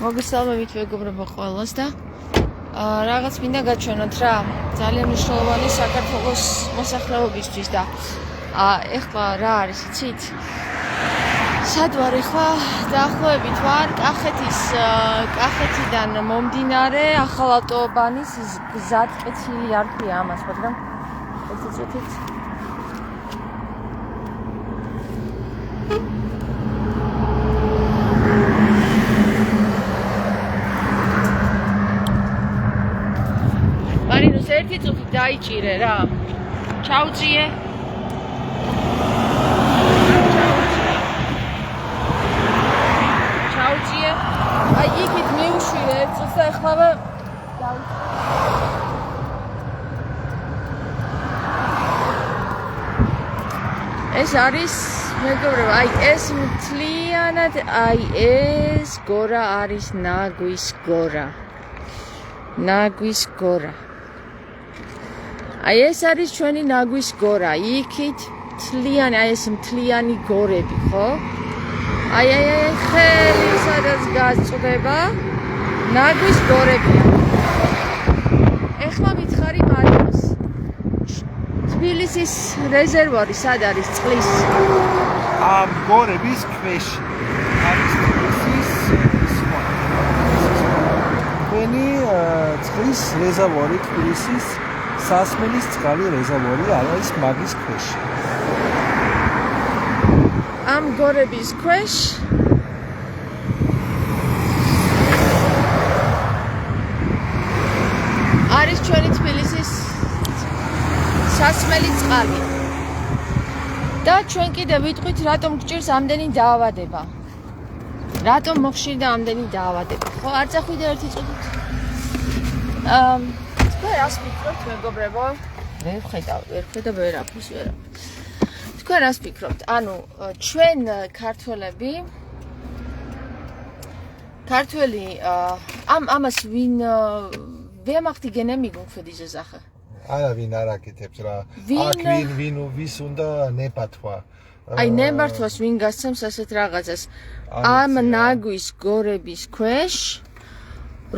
მოგესალმებით მეგობრებო ყველას და რაღაც მინდა გაჩვენოთ რა ძალიან მნიშვნელოვანი საქართველოს მოსახლეობისთვის და ეხლა რა არის იცით? სად ვარ ეხლა? დაახლოებით ვარ კახეთიდან მომდინარე ახალ ავტობანის გზატკეცილი არ ქვია ამას, მაგრამ ეს იცით? მარინოს ერთი წუთი დაიჭირე რა. ჩაუწიე. აი იქით მივუშვირე ერთ წუთს და ეხლავე ეს არის მეგობრებო, აი ეს მთლიანად აი ეს გორა არის ნაგვის გორა. ნაგვის გორა. აი ეს არის ჩვენი ნაგვის გორა. იქით მთლიანი, აი ეს მთლიანი გორები, ხო? აი ხელი სადაც გაწდება ნაგვის გორებია. ეხლა მითხარი მარინოს. თბილისის რეზერვუარი სად არის წყლის? ამ გორების ქვეშ არის თბილისის წყლის რეზერვუარი, თბილისის სასმელის წყალი რეზერვუარი არის მაგის ქვეშ. ამ გორების ქვეშ არის ჩვენი თბილისის სასმელი წყალი. და ჩვენ კიდე ვიტყვით რატომ გჭირს ამდენი დაავადება. რატომ მოხშირდა ამდენი დაავადება. ხო, არ წახვიდე ერთი წუთით. თქვენ რას ფიქრობთ მეგობრებო? ვერ ხედავ ვერაფერს. თქვენ რას ფიქრობთ? ანუ ჩვენ ქართველი ამას ვინ ვემახტიგენე მიგუხდიზე ზახა. არა ვინ არ აკეთებს რა. აქ ვინ ვის უნდა ნებართვა. აი ნებართვას ვინ გასცემს ასეთ რაღაცას. ამ ნაგვის გორების ქვეშ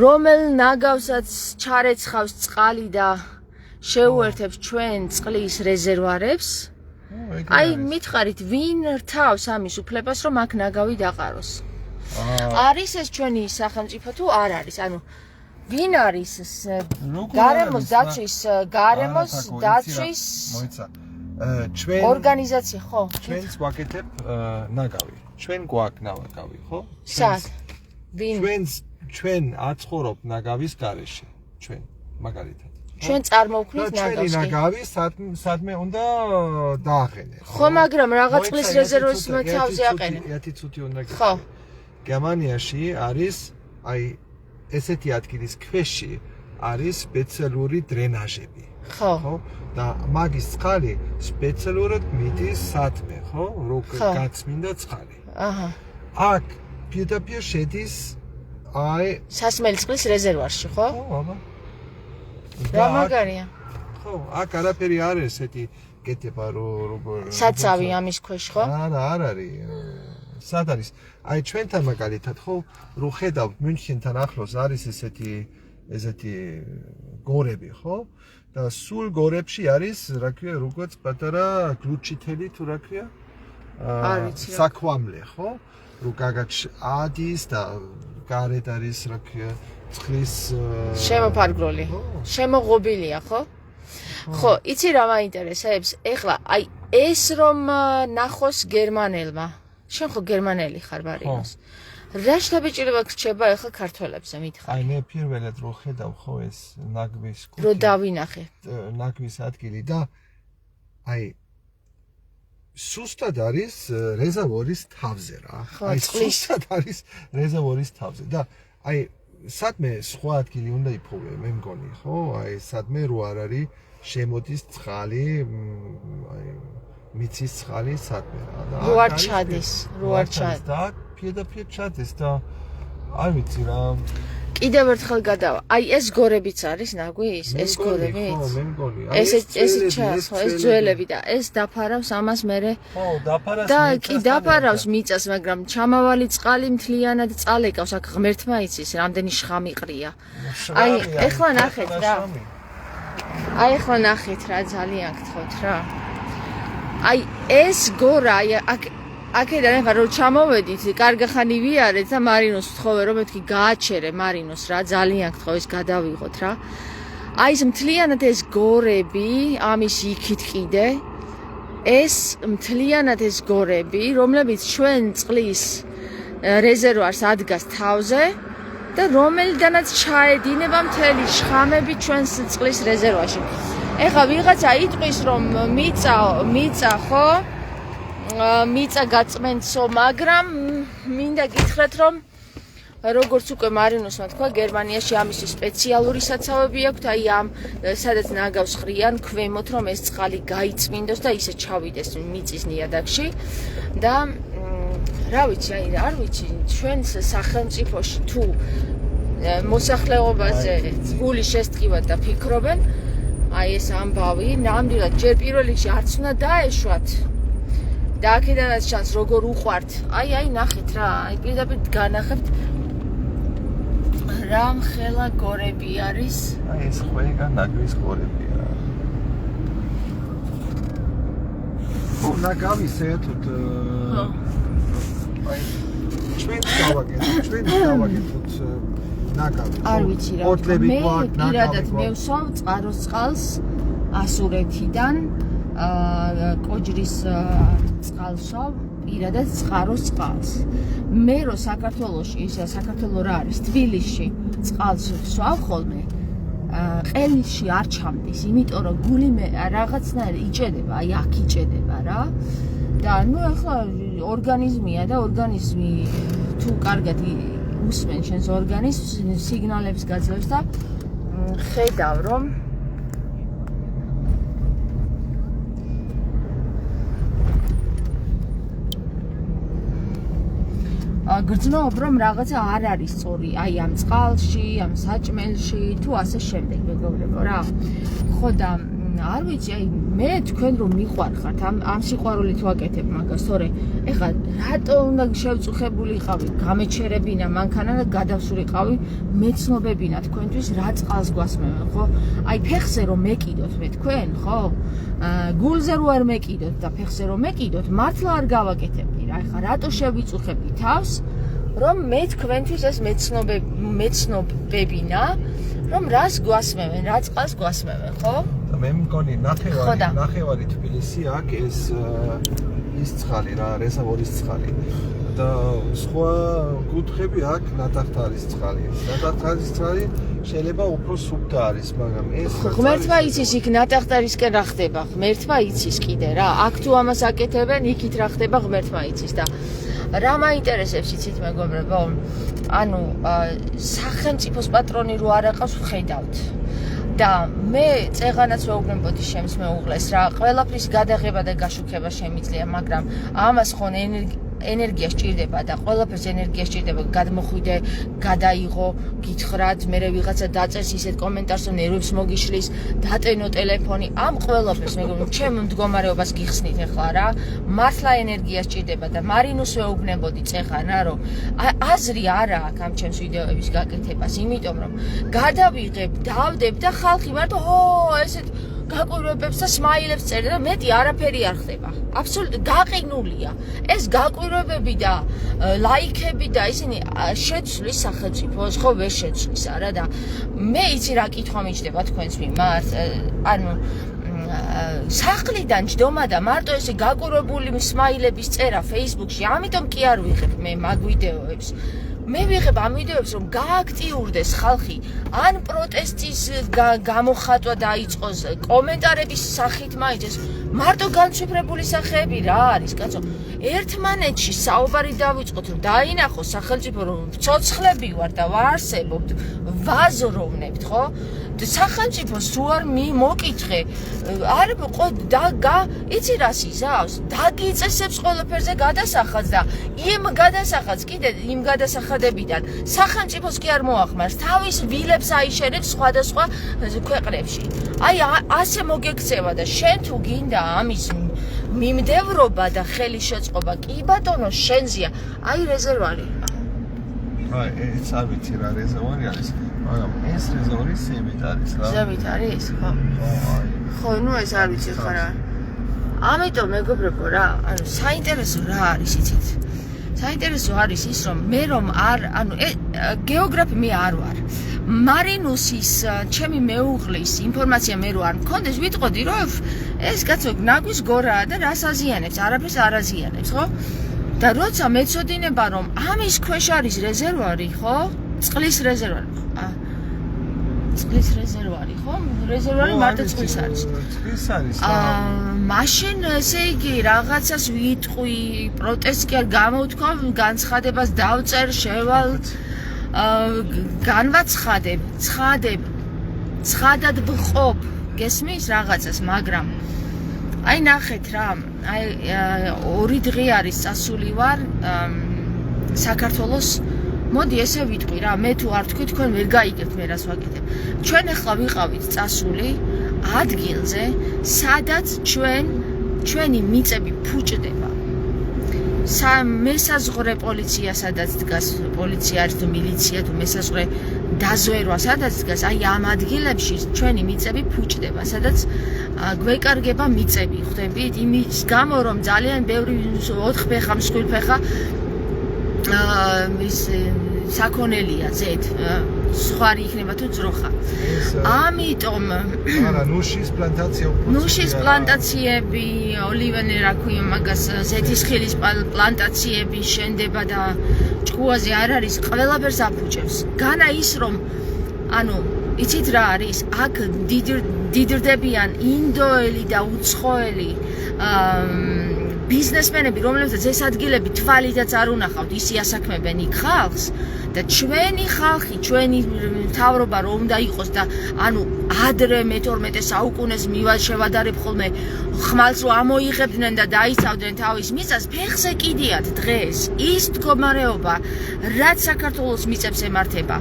რომელ ნაგავსაც ჩარეცხავს წყალი და შეუერთებს ჩვენ წყლის რეზერვუარებს. აი მითხარით ვინ რთავს ამის უფლებას რომ აქ ნაგავი დაყაროს? არის ეს ჩვენი სახელმწიფო თუ არ არის? ანუ ვინ არის გარემოს დაცვის ჩვენ ორგანიზაცია ხო? ჩვენს ვაკეთებ ნაგავი. ჩვენ გვაქვს ნაგავი, ხო? სად? ვინ? ჩვენ აცხოვრობ ნაგავის გარეშე. ჩვენ მაგალითად. ჩვენ წარმოვქმნით ნაგავს. ჩვენი ნაგავი სადმე უნდა დააყენეს. ხო, მაგრამ რაღაც წყლის რეზერვუარის თავზე აყენე. ერთი წუთი უნდა გიქცე. ხო. გერმანიაში არის აი ესეთი ადგილის ქვეში არის სპეციალური დრენაჟები. ხო. და მაგის წყალი სპეციალურად მიდის სადმე, ხო? როგორ გაწმინდა წყალი. აჰა. აქ პირდაპირ შედის აი სასმელი წყლის რეზერვუარში, ხო? ხო, აბა. რა მაგარია? ხო, აქ არაფერი არ არის ესეთი კეთება როგორ საცავი ამის ქვეშ, ხო? არა, არ არის. სად არის? აი ჩვენთან მაგალითად ხო, რო ხედავთ მუნხენთან ახლოს არის ესეთი გორები, ხო? და სულ გორებში არის, რა ქვია, როგორც პატარა გლუჩითელი თუ რა ქვია? საქვამლე, ხო? რო გაგაჩ ადის და გარეთ არის, რა ქვია, წყლის შემოფარგლული. შემოღობილია, ხო? ხო, იცი რა მაინტერესებს? ეხლა აი ეს რომ ნახოს გერმანელმა. შენ ხო გერმანელი ხარ მარინოს. რა შთაბეჭდილება გრჩება ეხლა ქართველებზე მითხარ? აი მე პირველად რო ხედავ ხო ეს ნაგვის რო დავინახე. ნაგვის ადგილი და აი სუსტად არის რეზერვუარის თავზე რა. აი სუსტად არის რეზერვუარის თავზე და აი სადმე სხვა ადგილი უნდა იპოვე მე მგონი ხო? აი სადმე რო არ არის შემოდის წყალი აი მიცის წყალი სადმე რა და რო არ ჩადეს და პირდაპირ ჩადეს და არ ვიცი რა კიდევ ერთხელ გადავა. აი ეს გორებიც არის ნაგვის, ეს გორები. ხო, მე მგონი. ეს ჩას, ეს ძველები და ეს დაფარავს ამას მერე. ხო, დაფარავს და კი დაფარავს მიწას, მაგრამ ჩამავალი წყალი მთლიანად წალეკავს, აქ ღმერთმა იცის, რამდენი შხამი ყრია. აი, ეხლა ნახეთ რა. აი, ეხლა ნახეთ რა, ძალიან გთხოვთ რა. აი, ეს გორა, აი, აქედან ახლა რომ ჩამოვედით, კარგი ხანი ვიარეთ და მარინოს ვთხოვე რომ მეთქი გააჩერე მარინოს რა, ძალიან გთხოვ ეს გადავიღოთ რა. აი ეს მთლიანად ეს გორები, ამის იქით კიდე ეს მთლიანად ეს გორები, რომლებიც ჩვენ წყლის რეზერვარს ადგას თავზე და რომელიდანაც ჩაედინება მთელი შხამები ჩვენს წყლის რეზერვაში. ეხლა ვიღაცა იტყვის რომ მიწა ხო? მიწა გაწმენდსო, მაგრამ მინდა გითხრათ რომ როგორც უკვე მარინოსმა თქვა, გერმანიაში ამისი სპეციალური საცავები აქვთ, აი ამ სადაც ნაგავს ხრიან ქვემოთ რომ ეს წყალი გაიწმინდოს და ისე ჩავიდეს მიწის ნიადაგში და რა ვიცი, აი არ ვიცი, ჩვენს სახელმწიფოში თუ მოსახლეობაზე გული შესტკივათ და ფიქრობენ, აი ეს ამბავი, ნამდვილად ჯერ პირველ რიგში არც უნდა დაეშვათ. და აქედანაც ჩანს როგორ უყვართ. აი ნახეთ რა, აი პირდაპირ განახებთ რა მხელა გორები არის. აი ეს ყველგან ნაგვის გორებია. ხო, ნაგავი საერთოდ აი ჩვენ დავაგეთოთ ნაგავი. არ ვიცი რა. მე პირადად მევსვავ წყაროს წყალს ასურეთიდან კოჯრის წყალსო პირადად წყაროს წყალს. მე რო საქართველოში, ისა საქართველო რა არის, თბილისში წყალს ვსვავ ხოლმე, ყელში არ ჩამდის, იმიტომ რომ გული მე რაღაცნაირად იჭედება, აი აქ იჭედება რა. და ნუ ახლა ორგანიზმია და ორგანიზმი თუ კარგად უსმენს შენს ორგანიზმს, სიგნალებს გაძლევს და ხედავ რომ გრძნობ რომ რაღაცა არ არის სწორი, აი ამ წყალში, ამ საჭმელში, თუ ასე შემდეგ, მეგობრებო რა. ხო და არ ვიცი, აი მე თქვენ რომ მიყვარხართ, ამ სიყვარულით ვაკეთებ მაგას, თორე ეხლა რატო უნდა შევწუხებულიყავი, გამეჩერებინა მანქანა და გადავსულიყავი მეცნობებინა თქვენთვის რა წყალს გვასმევენ, ხო? აი ფეხზე რომ მეკიდოთ მე თქვენ, ხო? გულზე რო არ მეკიდოთ და ფეხზე რომ მეკიდოთ, მართლა არ გავაკეთებდი რა. ეხლა რატო შევიწუხებდი თავს, რომ მე თქვენთვის ეს მეცნობებინა, რომ რას გვასმევენ, რა წყალს გვასმევენ, ხო? მე მგონი ნახევარი თბილისი აქ ეს წყალი რა, რეზერვუარის წყალი. და სხვა კუთხები აქ ნატახტარის წყალი. ნატახტარის წყალი შეიძლება უფრო სუფთა არის, მაგრამ ეს ღმერთმა იცის იქ ნატახტარისკენ რა ხდება, ღმერთმა იცის კიდე რა. აქ თუ ამას აკეთებენ, იქით რა ხდება, ღმერთმა იცის და რა მაინტერესებს იცით მეგობრებო? ანუ სახელმწიფოს პატრონი რო არ აყავს ვხედავთ. და მე წეღანაც ვეუბნებოდი შემს მეუღლეს რა, ყველაფრის გადაღება და გაშუქება შემიძლია, მაგრამ ამას ხონ ენერგია სჭირდება და ყველაფერს ენერგია სჭირდება, გადმოხვიდე, გადაიღო, გითხრათ, მე ვიღაცა დაწერს ისეთ კომენტარს, რომ ნერვებს მოგიშლის, დატენო ტელეფონი, ამ ყველაფერს მეგობრებო, ჩემ მდგომარეობას გიხსნით ახლა რა, მართლა ენერგია სჭირდება და მარინოს ვეუბნებოდი წეღანა, რომ აზრი არა აქვს ამ ჩემს ვიდეოების გაკეთებას, იმიტომ რომ გადავიღებ, დავდებ და ხალხი მარტო ესეთ გაკვირვებებს და სმაილებს წერდა და მეტი არაფერი არ ხდება. აბსოლუტურად გაყინულია. ეს გაკვირვებები და ლაიქები და ისინი შეცვლის სახელმწიფოს, ხო ვერ შეცვლის არა და მე იცი რა კითხვა მიჭდება თქვენს მიმართ. ანუ სახლიდან ჯდომა და მარტო ესე გაკვირვებული სმაილების წერა Facebook-ში, ამიტომ კი არ ვიღებ მე მაგ ვიდეოებს. მე ვიღებ ამ ვიდეოებს რომ გააქტიურდეს ხალხი, ან პროტესტის გამოხატვა დაიწყოს, კომენტარების სახით მაინც მარტო განცვიფრებული სახეები რა არის, კაცო? ერთმანეთში საუბარი დავიწყოთ, რომ დაინახოს სახელმწიფო, რომ ცოცხლები ვარ და ვარსებობთ, ვაზროვნებთ, ხო? სახელმწიფოს თუ არ მოკითხე, არ იცი რას იზავს? დაგიწესებს ყველაფერზე გადასახადს და იმ გადასახადს კიდე იმ გადასახადებიდან სახელმწიფოს კი არ მოახმარს, თავის ვილებს აიშენებს სხვადასხვა ქვეყნებში. აი ასე მოგექცევა და შენ თუ გინდა ამის მიმდევრობა და ხელის შეწყობა, კი ბატონო, შენზია. აი რეზერვარი. აი, ეს არ ვიცი რა რეზერვარი არის. მაგრამ ეს რეზერვარი ზემით არის რა. ზემით არის, ხო? ხო, ნუ ეს არ ვიცი ხარა. ამიტომ მეგობრებო რა, ანუ საინტერესო რა არის იცით? საინტერესო არის ის, რომ მე რომ გეოგრაფი მე არ ვარ. მარინუსის ჩემი მეუღლის ინფორმაცია მე რო არ მქონდეს, ვიტყოდი რომ ეს კაცო ნაგვის გორაა და რას აზიანებს, არაფერს არ აზიანებს, ხო? და როცა მეცოდინება რომ ამის ქვეშ არის რეზერვარი, ხო? წყლის რეზერვარი. წყლის რეზერვარი, ხო? რეზერვარი მარტო წყლის არის. წყლის არის. მაშინ ესე იგი რაღაცას ვიტყვი, პროტესტი კი არ გამოვთქვა, განცხადებას დავწერ, შევალ განვაცხადებ, ცხადად ვყოფ, გესმის რაღაცას, მაგრამ აი ნახეთ რა, აი 2 დღე არის წასული ვარ საქართველოს. მოდი ესე ვიტყვი რა, მე თუ არ თქვი, თქვენ ვერ გაიგებთ მე რას ვაკეთებ. ჩვენ ახლა ვიყავით წასული ადგილზე, სადაც ჩვენი მიწები ფუჭდება. მესაზღვრე პოლიცია სადაც დგას, პოლიცია არის თუ მილიცია თუ მესაზღვრე დაზვერვა სადაც დგას, აი ამ ადგილებში ჩვენი მიწები ფუჭდება, სადაც გვეკარგება მიწები, ხვდებით? იმის გამო რომ ძალიან ბევრი 4 ფეხა, მსხვილ ფეხა საქონელია ზედ, სხვა იქნება თუ ძროხა. ამიტომ არა, ნუშის პლანტაცია უფრო ნუშის პლანტაციები, ოლივენე რა ქვია მაგას, ზეთისხილის პლანტაციები შენდება და ჭკუაზე არ არის, ყველაფერს აფუჭებს. განა ის რომ ანუ იცით რა არის? აქ დიდრდებიან ინდოელი და უცხოელი ბიზნესმენები, რომლებსაც ეს ადგილები თვალიდაც არ უნახავთ, ისი ასაქმებენ იქ ხალხს და ჩვენი ხალხი, ჩვენი მთავრობა რომ უნდა იყოს და ანუ ადრე მე-12 საუკუნეს შევადარებ ხოლმე ხმალს რომ ამოიღებდნენ და დაიცავდნენ თავის მიწას, ფეხზე კიდიათ დღეს ის მდგომარეობა, რაც საქართველოს მიწებს ემართება.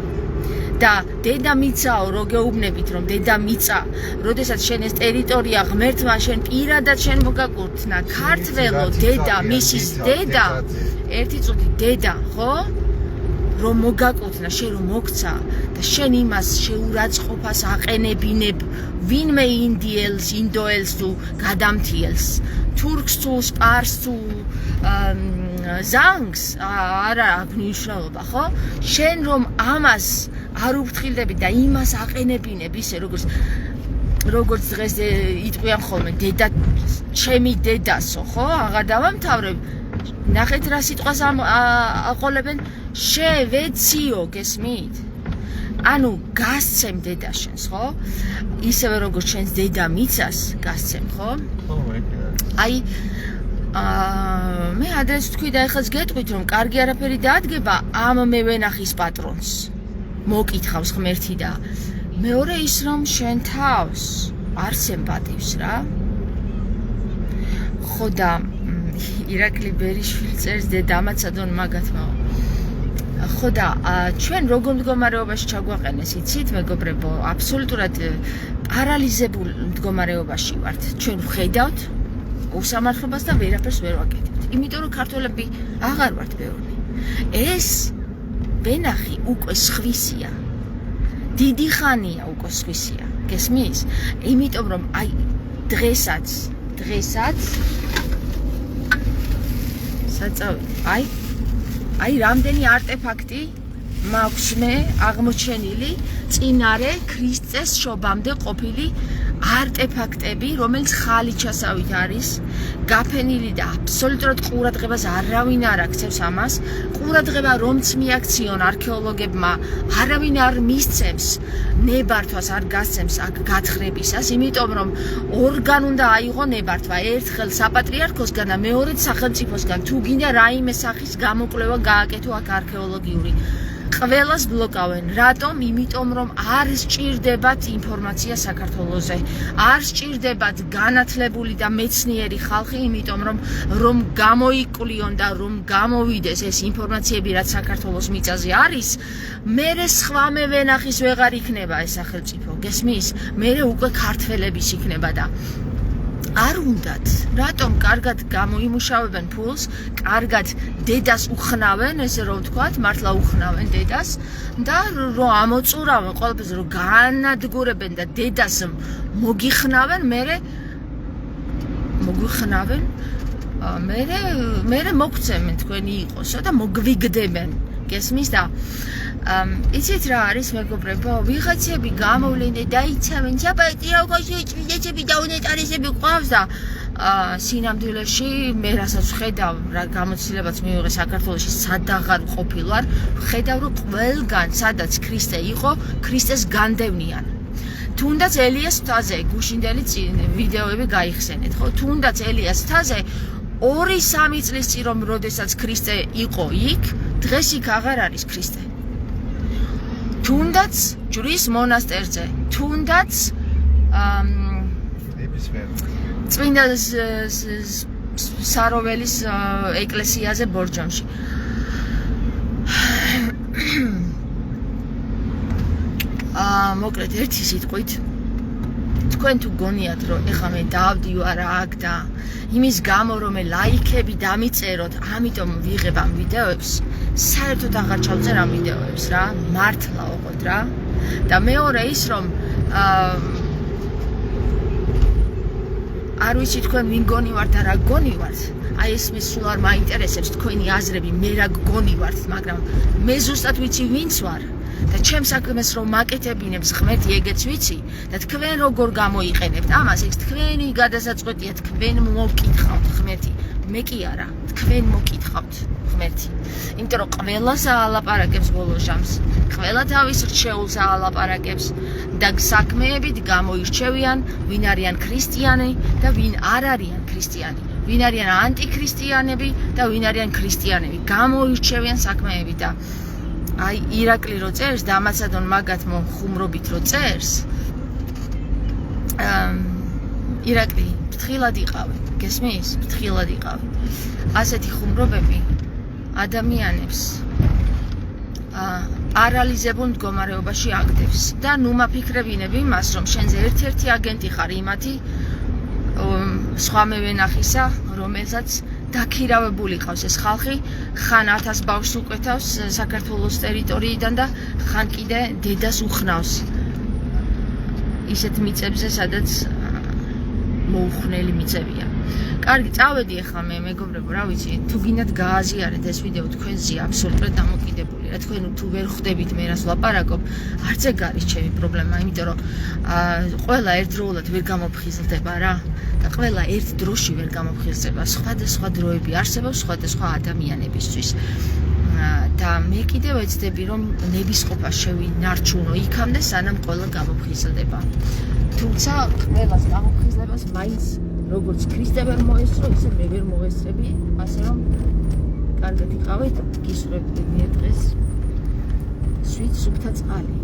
და დედამიწაო რო გეუბნებით რომ დედამიწა, როდესაც შენ ეს ტერიტორია ღმერთმა შენ პირადად შენ მოგაკურთხნა, ქართველო დედა, მისის დედა, ერთი წუთი დედა, ხო? რომ მოგაკურთხნა, შენ რომ მოგცა და შენ იმას შეურაცხყოფას აყენებინებ ვინმე ინდოელს თუ გადამთიელს, თურქს თუ სპარსს თუ ზანგს არა აქვს მნიშვნელობა, ხო? შენ რომ ამას არ უფრთხილდები და იმას აყენებინებ ისე როგორც დღეს იტყვიან ხოლმე დედა, ჩემი დედასო, ხო? აღარ დავამთავრებ. ნახეთ რა სიტყვას აყოლებენ, შევეციო, გესმით? ანუ გასცემ დედა შენს, ხო? ისევე როგორც შენს დედამიწას გასცემ, ხო? აი მე ადრეს თქვი და ეხლაც გეტყვით რომ კარგი არაფერი დაადგება ამ მევენახის პატრონს. მოკითხავს ღმერთი და მეორე ის რომ შენ თავს არ სემპათიებს რა. ხო და ირაკლი ბერიშვილი წერს დედამაცადონ მაგათმაო. ხო და ჩვენ როგორ მდგომარეობაში ჩაგვაყენეს, იცით მეგობრებო, აბსოლუტურად პარალიზებულ მდგომარეობაში ვართ. ჩვენ ვხედავთ უსამართლობას და ვერაფერს ვერ ვაკეთებთ. იმიტომ რომ ქართველები აღარ ვართ ბევრი. ეს ვენახი უკვე სხვისია. დიდი ხანია უკვე სხვისია. გესმის? იმიტომ რომ აი დღესაც საწავით. აი რამდენი არტეფაქტი მაქვს მე აღმოჩენილი წინარე ქრისტეს შობამდე ყოფილი არტეფაქტები, რომელიც ხალიჩასავით არის გაფენილი და აბსოლუტურად ყურადღებას არავინ არ აქცევს ამას. ყურადღება რომც მიაქციონ არქეოლოგებმა, არავინ არ მისცემს ნებართვას, არ გასცემს აქ გათხრებისას, იმიტომ რომ ორგან უნდა აიღო ნებართვა, ერთხელ საპატრიარქოსგან და მეორედ სახელმწიფოსგან, თუ გინდა რაიმე სახის გამოკვლევა გააკეთო აქ არქეოლოგიური. ყველას ბლოკავენ. რატომ? იმიტომ რომ არ სჭირდებათ ინფორმაცია საქართველოზე. არ სჭირდებათ განათლებული და მეცნიერი ხალხი, იმიტომ რომ გამოიკვლიონ და რომ გამოვიდეს ეს ინფორმაციები, რაც საქართველოს მიწაზე არის, მერე სხვა მე ვენახის ვეღარ იქნება ეს სახელმწიფო. გესმის? მერე უკვე ქართველების იქნება და არ უნდათ. რატომ კარგად გამოიმუშავებენ ფულს, კარგად დედას უხნავენ, ესე რომ ვთქვათ, მართლა უხნავენ დედას და რომ ამოწურავენ ყველაფერს, რომ განადგურებენ და დედას მოგიხნავენ, მერე მოგცემენ თქვენი იყოსო და მოგვიგდებენ. გესმის და იცით რა არის მეგობრებო, ვიღაცები გამოვლენ და დაიცავენ საპატრიარქოში წმინდანები და უნეტარესები ყავს და სინამდვილეში მე რასაც ხედავ, რა გამოცდილებაც მივიღე საქართველოში სადაღარ ყოფილვარ, ხედავ რომ ყველგან სადაც ქრისტე იყო, ქრისტეს განდევნიან. თუნდაც ელიას მთაზე გუშინდელი ვიდეოები გაიხსენეთ, ხო? თუნდაც ელიას მთაზე 2-3 წლის წინ რომ როდესაც ქრისტე იყო იქ, დღეს იქ აღარ არის ქრისტე. თუნდაც ჯვრის მონასტერზე, თუნდაც წმინდა საროველის ეკლესიაზე ბორჯომში. მოკლედ ერთი სიტყვით, თქვენ თუ გონიათ რომ ეხლა მე დავდივარ აქ და იმის გამო რომ მე ლაიქები დამიწეროთ, ამიტომ ვიღებ ამ ვიდეოებს, საერთოდ აღარ ჩავწერ ამ ვიდეოებს რა, მართლა ოღონდ რა. და მეორე ის რომ არ ვიცი თქვენ ვინ გონივართ და რა გონივართ, აი ეს მე სულ არ მაინტერესებს თქვენი აზრები, მე რა გონივართ, მაგრამ მე ზუსტად ვიცი ვინც ვარ. და ჩემს საქმეს რომ მაკეთებინებს ღმერთი ეგეც ვიცი და თქვენ როგორ გამოიყენებთ ამას, ეს თქვენი გადასაწყვეტია, თქვენ მოკითხავთ ღმერთი, მე კი არა, თქვენ მოკითხავთ ღმერთი. იმიტომ რომ ყველას აალაპარაკებს ბოლო ჟამს, ყველა თავის რჩეულს აალაპარაკებს და საქმეებით გამოირჩევიან ვინ არიან ქრისტიანი და ვინ არ არიან ქრისტიანი, ვინ არიან ანტიქრისტიანები და ვინ არიან ქრისტიანები, გამოირჩევიან საქმეებით და აი ირაკლი რო წერს და ამაცადონ მაგათ ხუმრობით რო წერს, ირაკლი ფრთხილად იყავი, გესმის? ფრთხილად იყავი. ასეთი ხუმრობები ადამიანებს პარალიზებულ მდგომარეობაში აგდებს და ნუ მაფიქრებინები იმას, რომ შენზე ერთ-ერთი აგენტი ხარ იმათი სხვა მევენახისა, რომელსაც დაქირავებული ყავს ეს ხალხი, ხან 1000 ბავშვს უკვეთავს საქართველოს ტერიტორიიდან და ხან კიდე დედას უხნავს ისეთ მიწებზე, სადაც მოუხნელი მიწებია. კარგი, წავედი ახლა მე მეგობრებო, რა ვიცი, თუ გინდათ გააზიარეთ ეს ვიდეო თქვენზეა აბსოლუტურად დამოკიდებული. რა თქვენ თუ ვერ ხვდებით მე რას ვლაპარაკობ, არც ეგ არის ჩემი პრობლემა, იმიტომ რომ ყველა ერთდროულად ვერ გამოფხიზლდება რა. და ყველა ერთ დროში ვერ გამოფხიზლდება, სხვადასხვა დროები არსებობს სხვადასხვა ადამიანებისთვის. და მე კიდევ ეცდები რომ ნებისყოფა შევინარჩუნო იქამდე, სანამ ყველა გამოფხიზლდება. თუმცა ყველას გამოფხიზლებას მაინც როგორც ქრისტე ვერ მოესწრო, ისე მე ვერ მოესწრები, ასე რომ კარგად იყავით, გისურვებთ დღეს სვით სუფთა წყალი.